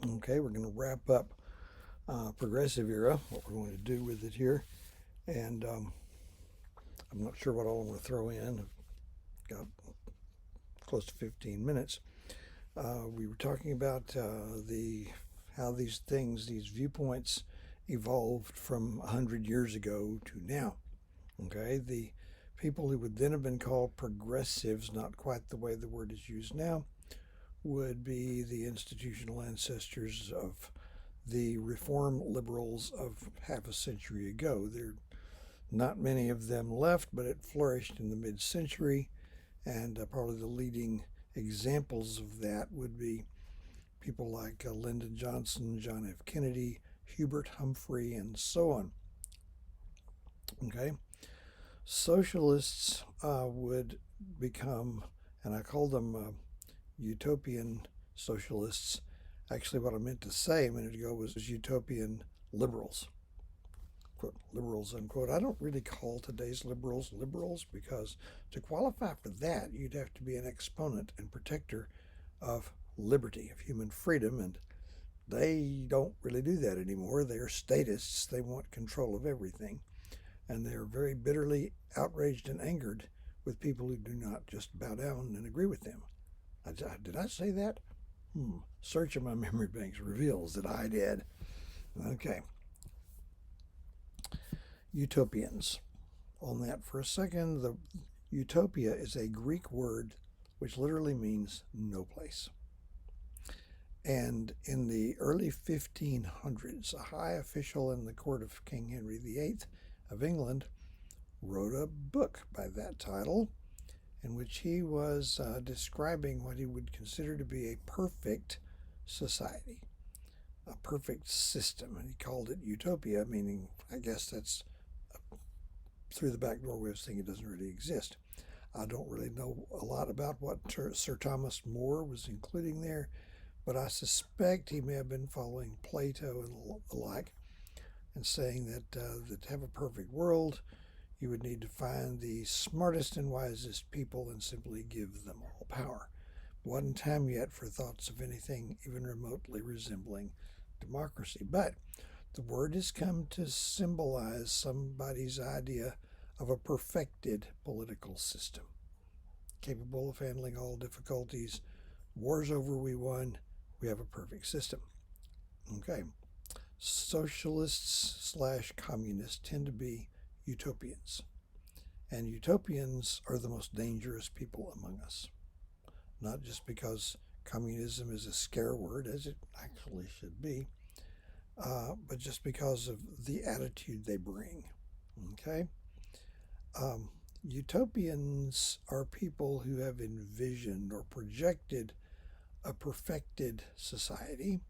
Okay, we're going to wrap up progressive era, what we're going to do with it here. And I'm not sure what all I'm going to throw in. I've got close to 15 minutes. We were talking about how these things, these viewpoints, evolved from 100 years ago to now. Okay, the people who would then have been called progressives, not quite the way the word is used now, would be the institutional ancestors of the reform liberals of half a century ago. There are not many of them left, but it flourished in the mid century, and probably the leading examples of that would be people like Lyndon Johnson, John F. Kennedy, Hubert Humphrey, and so on. Okay, socialists would become, and I call them utopian socialists. Actually, what I meant to say a minute ago was utopian liberals, quote, liberals, unquote. I don't really call today's liberals liberals because to qualify for that, you'd have to be an exponent and protector of liberty, of human freedom, and they don't really do that anymore. They are statists. They want control of everything, and they're very bitterly outraged and angered with people who do not just bow down and agree with them. Did I say that? Search of my memory banks reveals that I did. Okay. Utopians. On that for a second, the utopia is a Greek word which literally means no place. And in the early 1500s, a high official in the court of King Henry VIII of England wrote a book by that title in which he was describing what he would consider to be a perfect society, a perfect system. And he called it utopia, meaning, I guess that's through the back door way of saying it doesn't really exist. I don't really know a lot about what Sir Thomas More was including there, but I suspect he may have been following Plato and the like, and saying that to have a perfect world, you would need to find the smartest and wisest people and simply give them all power. Wasn't time yet for thoughts of anything even remotely resembling democracy. But the word has come to symbolize somebody's idea of a perfected political system, capable of handling all difficulties. War's over, we won, we have a perfect system. Okay. Socialists slash communists tend to be utopians. And utopians are the most dangerous people among us. Not just because communism is a scare word, as it actually should be, but just because of the attitude they bring. Okay? Utopians are people who have envisioned or projected a perfected society,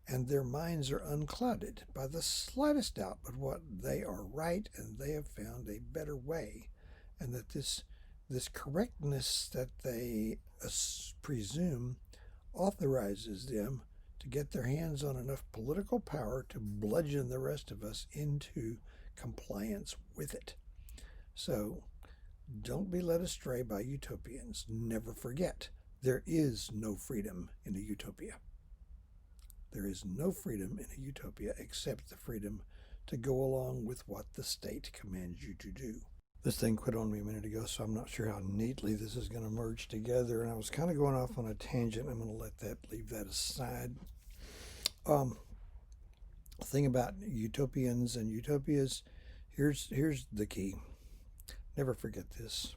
and their minds are unclouded by the slightest doubt but what they are right and they have found a better way, and that this correctness that they presume authorizes them to get their hands on enough political power to bludgeon the rest of us into compliance with it. So don't be led astray by utopians. Never forget, there is no freedom in a utopia. There is no freedom in a utopia except the freedom to go along with what the state commands you to do. This thing quit on me a minute ago, so I'm not sure how neatly this is going to merge together. And I was kind of going off on a tangent. I'm going to leave that aside. The thing about utopians and utopias, here's the key. Never forget this.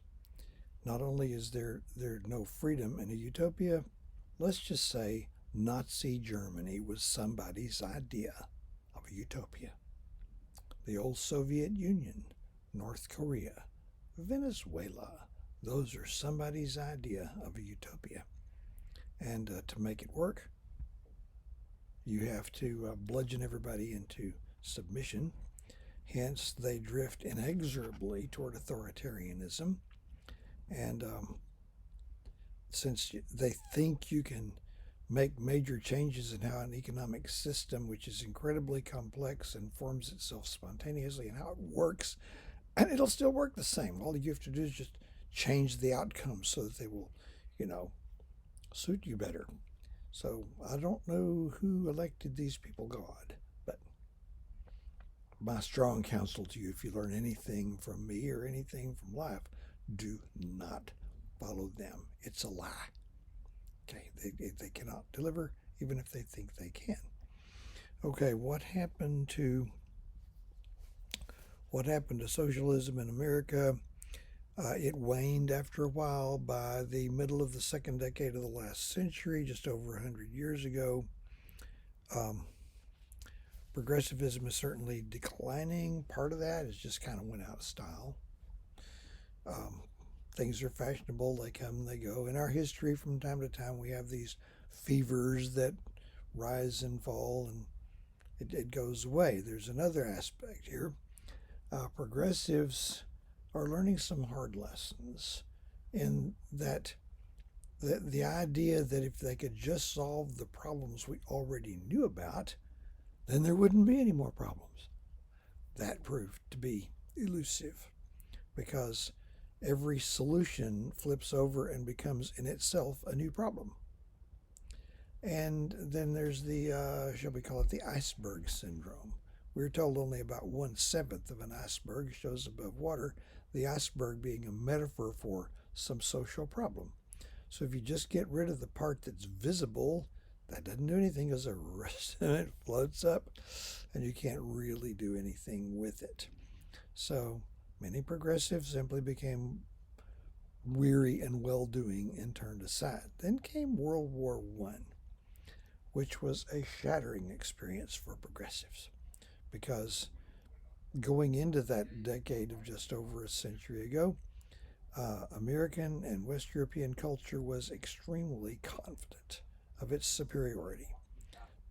Not only is there no freedom in a utopia, let's just say Nazi Germany was somebody's idea of a utopia. The old Soviet Union, North Korea, Venezuela, those are somebody's idea of a utopia. And to make it work, you have to bludgeon everybody into submission. Hence, they drift inexorably toward authoritarianism. And since they think you can make major changes in how an economic system, which is incredibly complex and forms itself spontaneously, and how it works, and it'll still work the same. All you have to do is just change the outcome so that they will, suit you better. So I don't know who elected these people God, but my strong counsel to you, if you learn anything from me or anything from life, do not follow them. It's a lie. Okay, they cannot deliver, even if they think they can. Okay, what happened to socialism in America? It waned after a while. By the middle of the second decade of the last century, just over 100 years ago, um, progressivism is certainly declining. Part of that is just kind of went out of style. Um, Things are fashionable, they come, they go. In our history, from time to time, we have these fevers that rise and fall, and it goes away. There's another aspect here. Progressives are learning some hard lessons in that the idea that if they could just solve the problems we already knew about, then there wouldn't be any more problems. That proved to be elusive because every solution flips over and becomes in itself a new problem. And then there's the, shall we call it the iceberg syndrome. We're told only about 1/7 of an iceberg shows above water, the iceberg being a metaphor for some social problem. So if you just get rid of the part that's visible, that doesn't do anything because the rest of it floats up and you can't really do anything with it. So many progressives simply became weary and well-doing and turned aside. Then came World War I, which was a shattering experience for progressives because going into that decade of just over a century ago, American and West European culture was extremely confident of its superiority.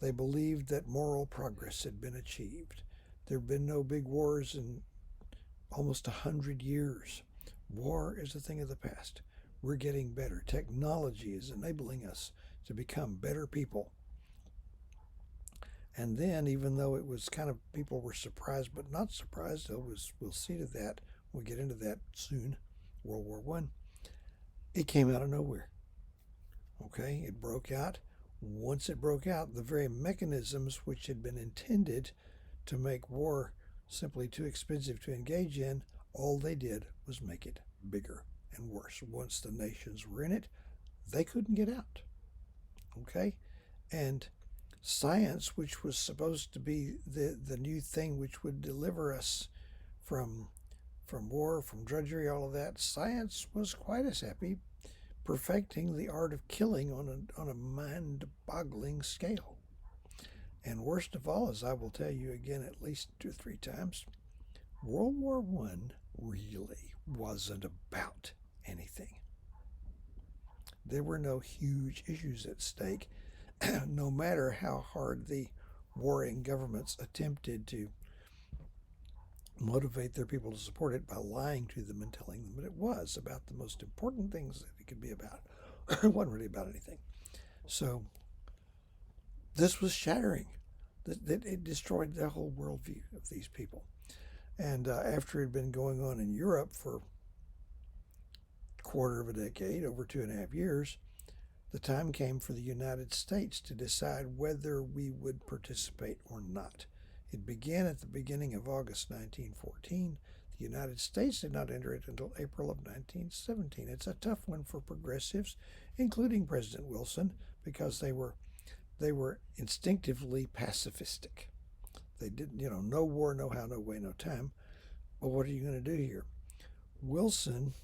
They believed that moral progress had been achieved. There had been no big wars in almost 100 years. War is a thing of the past. We're getting better. Technology is enabling us to become better people. And then, even though it was kind of people were surprised but not surprised, we'll see to that. We'll get into that soon. World War One. It came out of nowhere. Okay, it broke out. Once it broke out, the very mechanisms which had been intended to make war simply too expensive to engage in, all they did was make it bigger and worse. Once the nations were in it, they couldn't get out. Okay, and science, which was supposed to be the new thing which would deliver us from war, from drudgery, all of that, science was quite as happy perfecting the art of killing on a mind-boggling scale. And worst of all, as I will tell you again at least 2 or 3 times, World War I really wasn't about anything. There were no huge issues at stake, no matter how hard the warring governments attempted to motivate their people to support it by lying to them and telling them that it was about the most important things that it could be about. It wasn't really about anything. So this was shattering. It destroyed the whole worldview of these people. And after it had been going on in Europe for a quarter of a decade, over 2.5 years, the time came for the United States to decide whether we would participate or not. It began at the beginning of August 1914. The United States did not enter it until April of 1917. It's a tough one for progressives, including President Wilson, because they were instinctively pacifistic. They didn't, no war, no how, no way, no time. But what are you going to do here? Wilson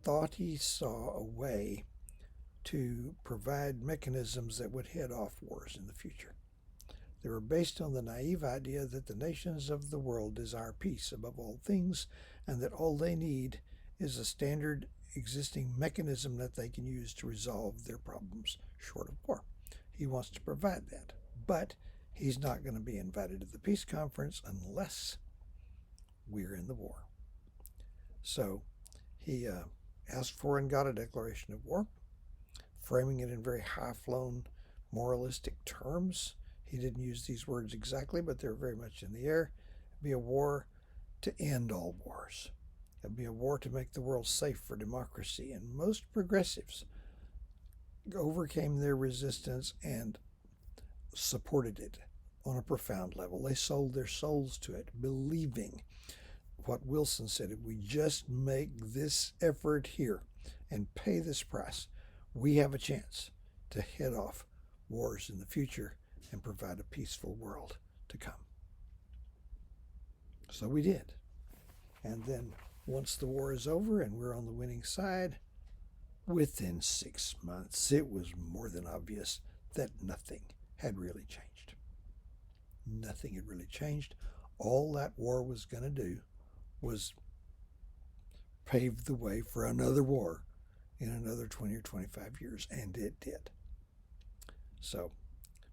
thought he saw a way to provide mechanisms that would head off wars in the future. They were based on the naive idea that the nations of the world desire peace above all things, and that all they need is a standard existing mechanism that they can use to resolve their problems short of war. He wants to provide that, but he's not going to be invited to the peace conference unless we're in the war. So he asked for and got a declaration of war, framing it in very high-flown moralistic terms. He didn't use these words exactly, but they're very much in the air. It'd be a war to end all wars. It'd be a war to make the world safe for democracy. And most progressives overcame their resistance and supported it on a profound level. They sold their souls to it, believing what Wilson said: if we just make this effort here and pay this price, we have a chance to head off wars in the future and provide a peaceful world to come. So we did. And then once the war is over and we're on the winning side, within 6 months, it was more than obvious that nothing had really changed. Nothing had really changed. All that war was going to do was pave the way for another war in another 20 or 25 years, and it did. So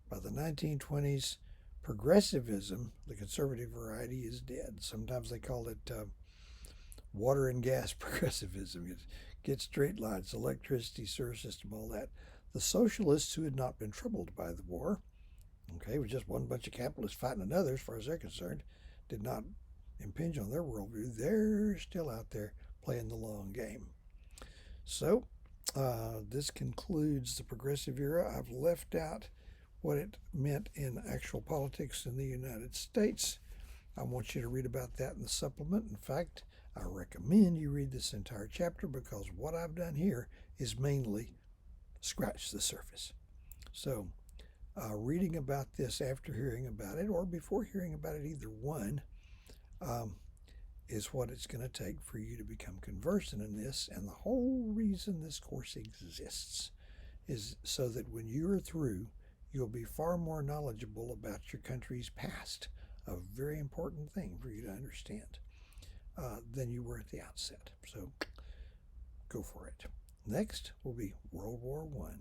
by the 1920s, progressivism, the conservative variety, is dead. Sometimes they call it water and gas progressivism. You get straight lines, electricity, sewer system, all that. The socialists, who had not been troubled by the war, okay, with just one bunch of capitalists fighting another, as far as they're concerned, did not impinge on their worldview. They're still out there playing the long game. So this concludes the progressive era. I've left out what it meant in actual politics in the United States. I want you to read about that in the supplement. In fact, I recommend you read this entire chapter, because what I've done here is mainly scratch the surface. So reading about this after hearing about it, or before hearing about it, either one, is what it's going to take for you to become conversant in this. And the whole reason this course exists is so that when you're through, you'll be far more knowledgeable about your country's past, a very important thing for you to understand, than you were at the outset. So go for it. Next will be World War I.